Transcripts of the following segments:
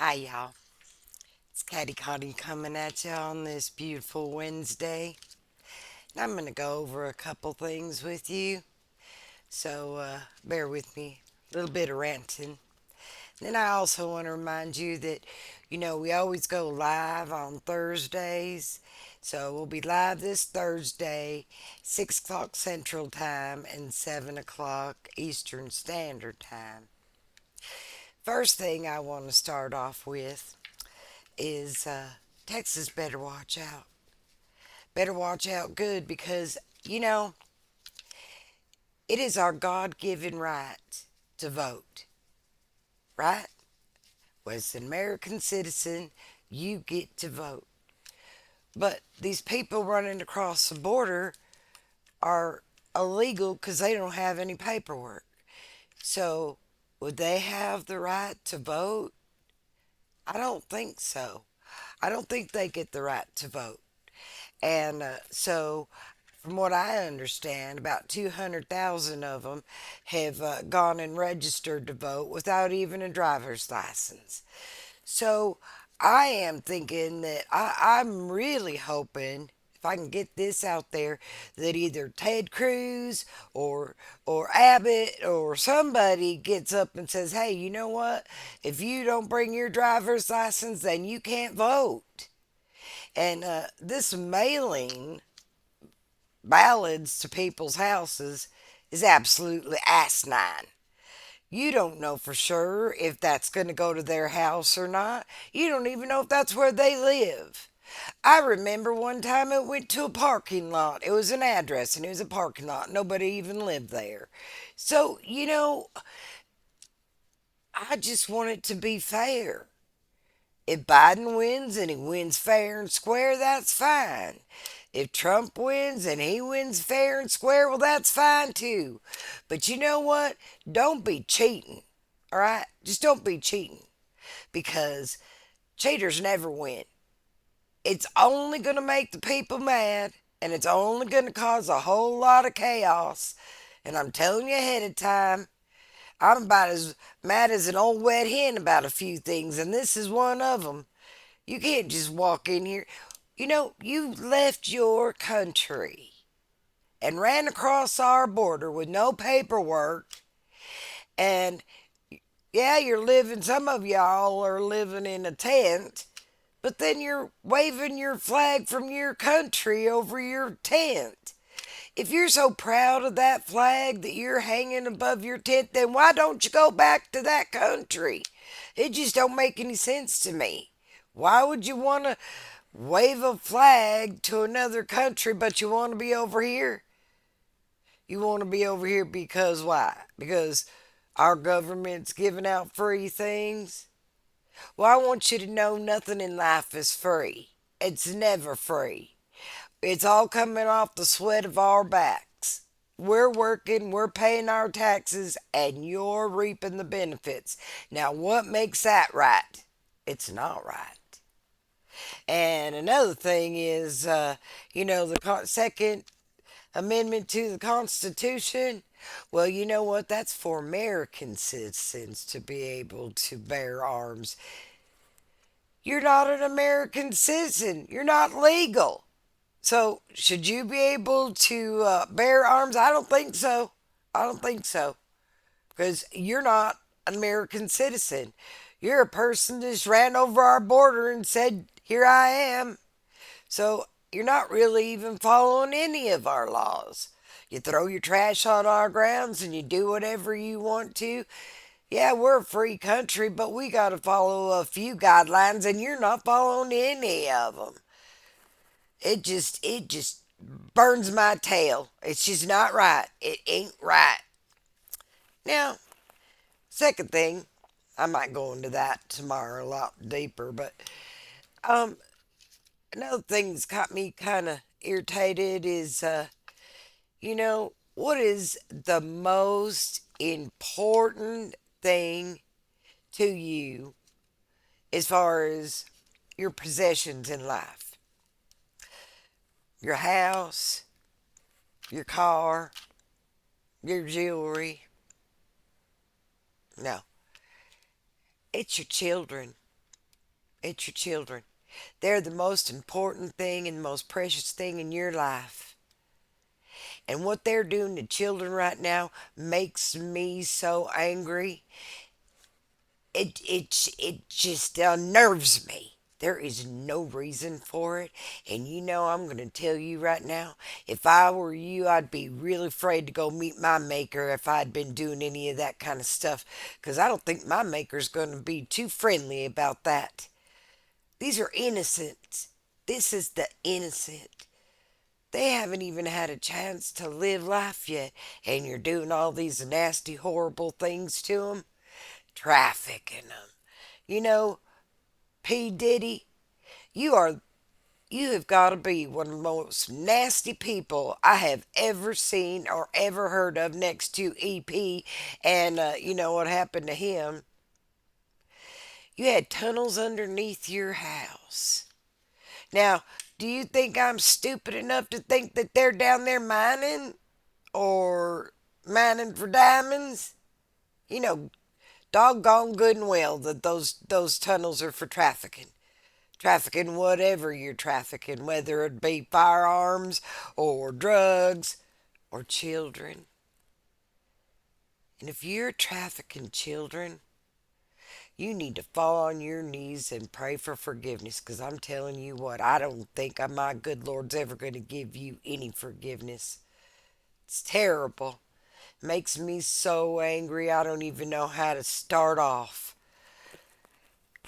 Hi, y'all. It's Catty Cotty coming at you on this beautiful Wednesday. And I'm going to go over a couple things with you. So bear with me. A little bit of ranting. Then I also want to remind you that, we always go live on Thursdays. So we'll be live this Thursday, 6 o'clock Central Time and 7 o'clock Eastern Standard Time. First thing I want to start off with is Texas better watch out. Better watch out good because, you know, it is our God given right to vote, right? As an American citizen, you get to vote. But these people running across the border are illegal because they don't have any paperwork. So, would they have the right to vote? I don't think so. I don't think they get the right to vote. And from what I understand, about 200,000 of them have gone and registered to vote without even a driver's license. So I am thinking that I'm really hoping, if I can get this out there, that either Ted Cruz or Abbott or somebody gets up and says, "Hey, you know what? If you don't bring your driver's license, then you can't vote." And this mailing ballots to people's houses is absolutely asinine. You don't know for sure if that's going to go to their house or not. You don't even know if that's where they live. I remember one time it went to a parking lot. It was an address and it was a parking lot. Nobody even lived there. So, I just want it to be fair. If Biden wins and he wins fair and square, that's fine. If Trump wins and he wins fair and square, well, that's fine too. But you know what? Don't be cheating. All right? Just don't be cheating because cheaters never win. It's only going to make the people mad and it's only going to cause a whole lot of chaos. And I'm telling you ahead of time, I'm about as mad as an old wet hen about a few things, and this is one of them. You can't just walk in here. You left your country and ran across our border with no paperwork. And yeah, some of y'all are living in a tent, but then you're waving your flag from your country over your tent. If you're so proud of that flag that you're hanging above your tent, then why don't you go back to that country? It just don't make any sense to me. Why would you want to wave a flag to another country, but you want to be over here? You want to be over here because why? Because our government's giving out free things? Well, I want you to know nothing in life is free. It's never free. It's all coming off the sweat of our backs. We're working, we're paying our taxes, and you're reaping the benefits. Now, what makes that right? It's not right. And another thing is, the Second Amendment to the Constitution. Well, you know what? That's for American citizens to be able to bear arms. You're not an American citizen. You're not legal. So, should you be able to bear arms? I don't think so. I don't think so. Because you're not an American citizen. You're a person that just ran over our border and said, "Here I am." So, you're not really even following any of our laws. You throw your trash on our grounds and you do whatever you want to. Yeah, we're a free country, but we got to follow a few guidelines, and you're not following any of them. It just burns my tail. It's just not right. It ain't right. Now, second thing, I might go into that tomorrow a lot deeper, but um, another thing that's got me kind of irritated is, what is the most important thing to you as far as your possessions in life? Your house, your car, your jewelry? No, it's your children. It's your children. They're the most important thing and the most precious thing in your life. And what they're doing to children right now makes me so angry. It just unnerves me. There is no reason for it. And I'm going to tell you right now, if I were you, I'd be really afraid to go meet my maker if I'd been doing any of that kind of stuff. Because I don't think my maker's going to be too friendly about that. These are innocent. This is the innocent. They haven't even had a chance to live life yet. And you're doing all these nasty, horrible things to them, trafficking them. You know, P. Diddy, you are you have got to be one of the most nasty people I have ever seen or ever heard of next to EP. And you know what happened to him? You had tunnels underneath your house. Now, do you think I'm stupid enough to think that they're down there mining or mining for diamonds? You know, doggone good and well that those tunnels are for trafficking. Trafficking whatever you're trafficking, whether it be firearms or drugs or children. And if you're trafficking children, you need to fall on your knees and pray for forgiveness because I'm telling you what, I don't think my good Lord's ever going to give you any forgiveness. It's terrible. Makes me so angry, I don't even know how to start off.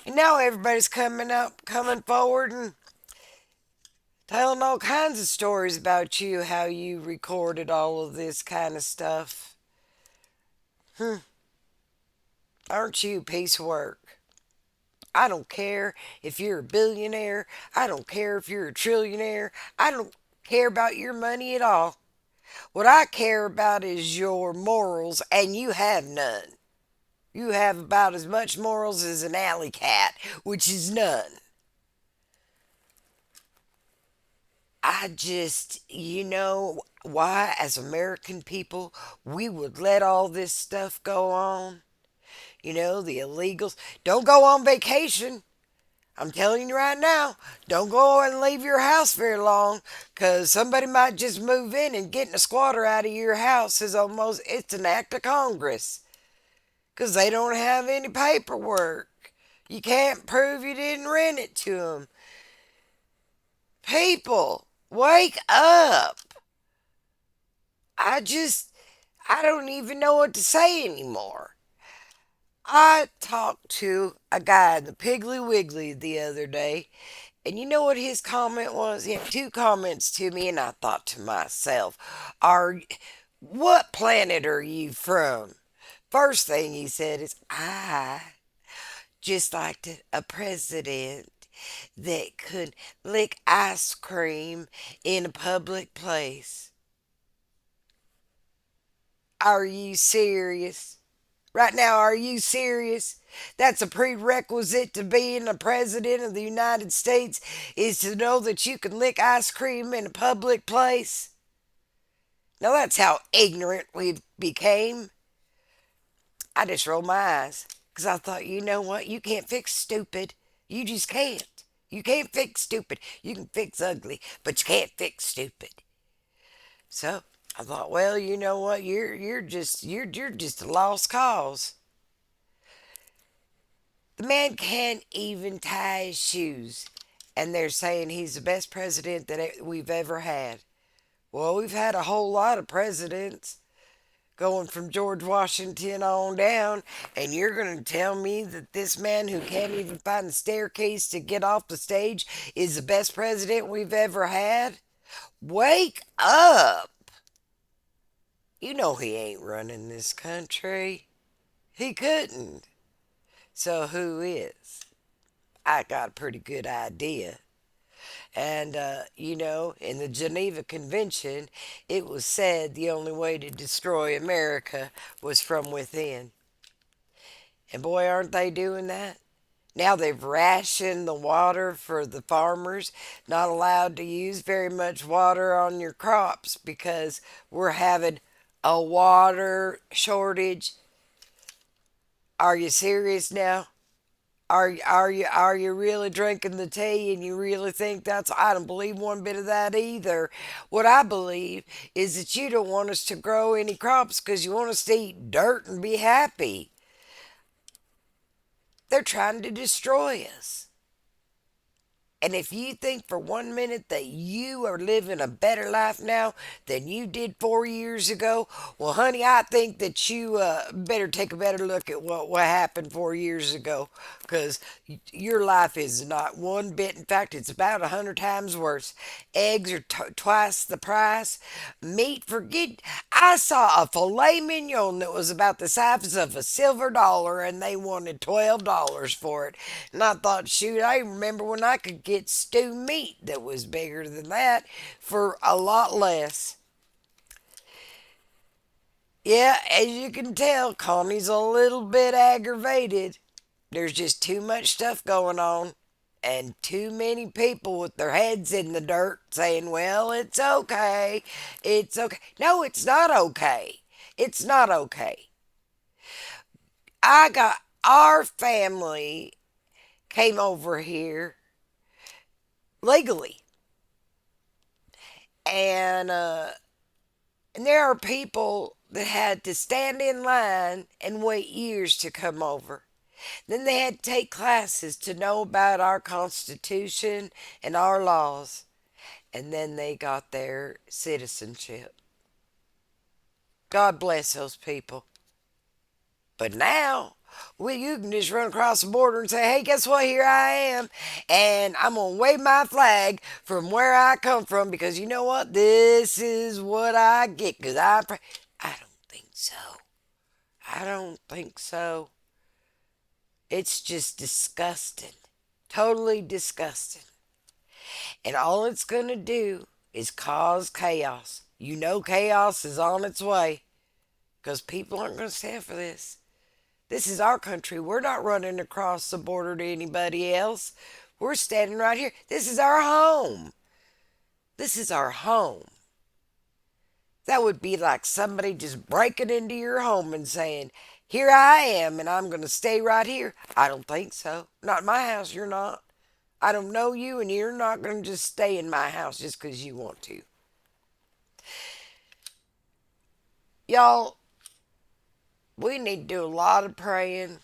And now everybody's coming forward and telling all kinds of stories about you, how you recorded all of this kind of stuff. Aren't you a piece of work? I don't care if you're a billionaire. I don't care if you're a trillionaire. I don't care about your money at all. What I care about is your morals, and you have none. You have about as much morals as an alley cat, which is none. I just, why, as American people, we would let all this stuff go on. The illegals. Don't go on vacation. I'm telling you right now, don't go and leave your house very long because somebody might just move in and getting a squatter out of your house it's an act of Congress because they don't have any paperwork. You can't prove you didn't rent it to them. People, wake up. I just, I don't even know what to say anymore. I talked to a guy in the Piggly Wiggly the other day, and you know what his comment was? He had two comments to me, and I thought to myself, "Are what planet are you from?" First thing he said is, "I just liked a president that could lick ice cream in a public place." Are you serious? Right now, are you serious? That's a prerequisite to being a president of the United States is to know that you can lick ice cream in a public place. Now that's how ignorant we became. I just rolled my eyes because I thought, you know what? You can't fix stupid. You just can't. You can't fix stupid. You can fix ugly, but you can't fix stupid. So I thought, well, you know what? You're just a lost cause. The man can't even tie his shoes, and they're saying he's the best president that we've ever had. Well, we've had a whole lot of presidents going from George Washington on down, and you're going to tell me that this man who can't even find the staircase to get off the stage is the best president we've ever had? Wake up! You know he ain't running this country. He couldn't. So who is? I got a pretty good idea. And, in the Geneva Convention, it was said the only way to destroy America was from within. And boy, aren't they doing that? Now they've rationed the water for the farmers, not allowed to use very much water on your crops because we're having a water shortage. Are you serious now? Are you really drinking the tea and you really think that's I don't believe one bit of that either. What I believe is that you don't want us to grow any crops because you want us to eat dirt and be happy. They're trying to destroy us. And if you think for 1 minute that you are living a better life now than you did 4 years ago, well, honey, I think that you better take a better look at what happened 4 years ago, because your life is not one bit. In fact, it's about 100 times worse. Eggs are twice the price. Meat, forget. I saw a filet mignon that was about the size of a silver dollar, and they wanted $12 for it. And I thought, shoot, I remember when I could get stew meat that was bigger than that for a lot less. Yeah, as you can tell, Connie's a little bit aggravated. There's just too much stuff going on, and too many people with their heads in the dirt saying, well, it's okay. It's okay. No, it's not okay. It's not okay. I got our family came over here legally, and there are people that had to stand in line and wait years to come over. Then they had to take classes to know about our Constitution and our laws. And then they got their citizenship. God bless those people. But now, well, you can just run across the border and say, hey, guess what? Here I am. And I'm going to wave my flag from where I come from because you know what? This is what I get because I don't think so. I don't think so. It's just disgusting. Totally disgusting. And all it's going to do is cause chaos. You know, chaos is on its way because people aren't going to stand for this. This is our country. We're not running across the border to anybody else. We're standing right here. This is our home. This is our home. That would be like somebody just breaking into your home and saying, here I am and I'm going to stay right here. I don't think so. Not in my house, you're not. I don't know you and you're not going to just stay in my house just because you want to. Y'all, we need to do a lot of praying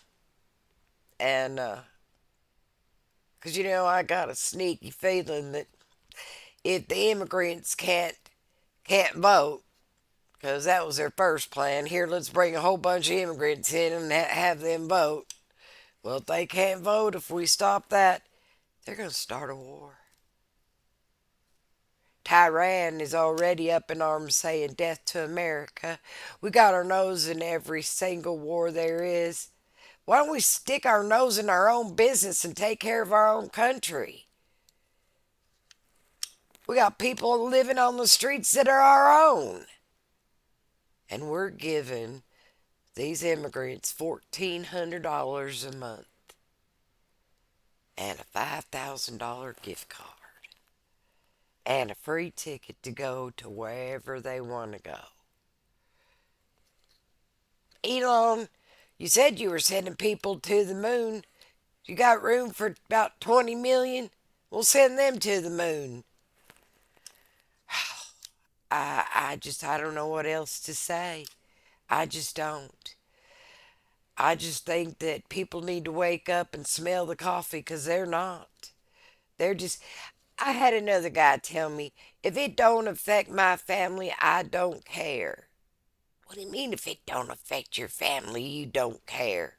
and, because, I got a sneaky feeling that if the immigrants can't vote, because that was their first plan. Here, let's bring a whole bunch of immigrants in and have them vote. Well, if they can't vote, if we stop that, they're going to start a war. Tehran is already up in arms saying death to America. We got our nose in every single war there is. Why don't we stick our nose in our own business and take care of our own country? We got people living on the streets that are our own. And we're giving these immigrants $1,400 a month and a $5,000 gift card and a free ticket to go to wherever they want to go. Elon, you said you were sending people to the moon. You got room for about 20 million? We'll send them to the moon. I don't know what else to say. I just don't. I just think that people need to wake up and smell the coffee because they're not. They're just. I had another guy tell me, if it don't affect my family, I don't care. What do you mean if it don't affect your family, you don't care?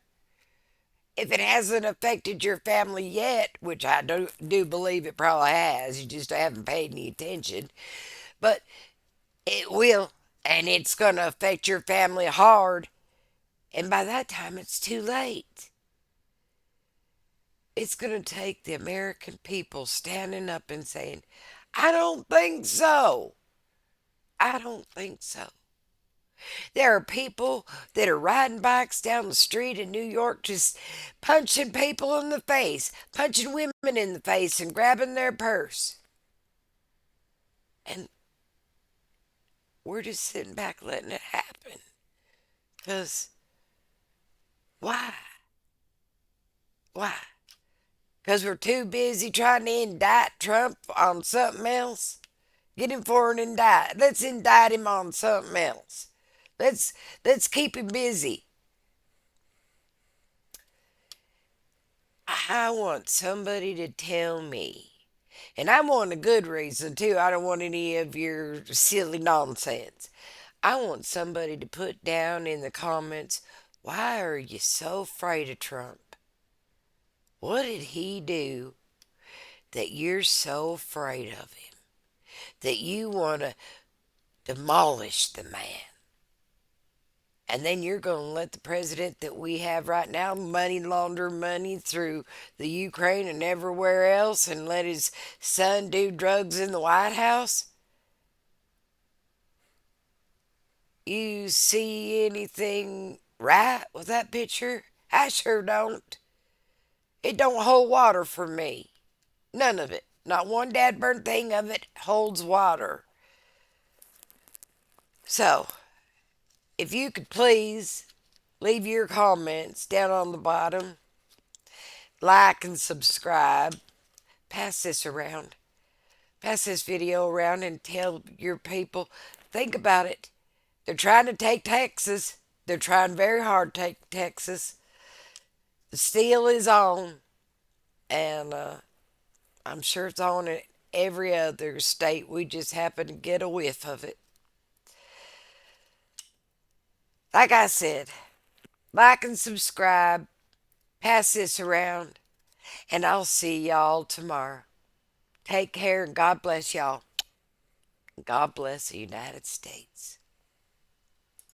If it hasn't affected your family yet, which I do believe it probably has, you just haven't paid any attention, but it will, and it's going to affect your family hard, and by that time it's too late. It's going to take the American people standing up and saying, I don't think so. I don't think so. There are people that are riding bikes down the street in New York just punching people in the face, punching women in the face, and grabbing their purse. And we're just sitting back letting it happen. Because why? Why? Because we're too busy trying to indict Trump on something else. Get him for an indict. Let's indict him on something else. Let's let's keep him busy. I want somebody to tell me. And I want a good reason too. I don't want any of your silly nonsense. I want somebody to put down in the comments, why are you so afraid of Trump? What did he do that you're so afraid of him? That you want to demolish the man? And then you're going to let the president that we have right now money launder money through the Ukraine and everywhere else and let his son do drugs in the White House? You see anything right with that picture? I sure don't. It don't hold water for me. None of it. Not one dad burn thing of it holds water. So, if you could please leave your comments down on the bottom, like and subscribe, pass this around, pass this video around and tell your people, think about it. They're trying to take Texas. They're trying very hard to take Texas. The steel is on, and I'm sure it's on in every other state. We just happen to get a whiff of it. Like I said, like and subscribe, pass this around, and I'll see y'all tomorrow. Take care and God bless y'all. God bless the United States.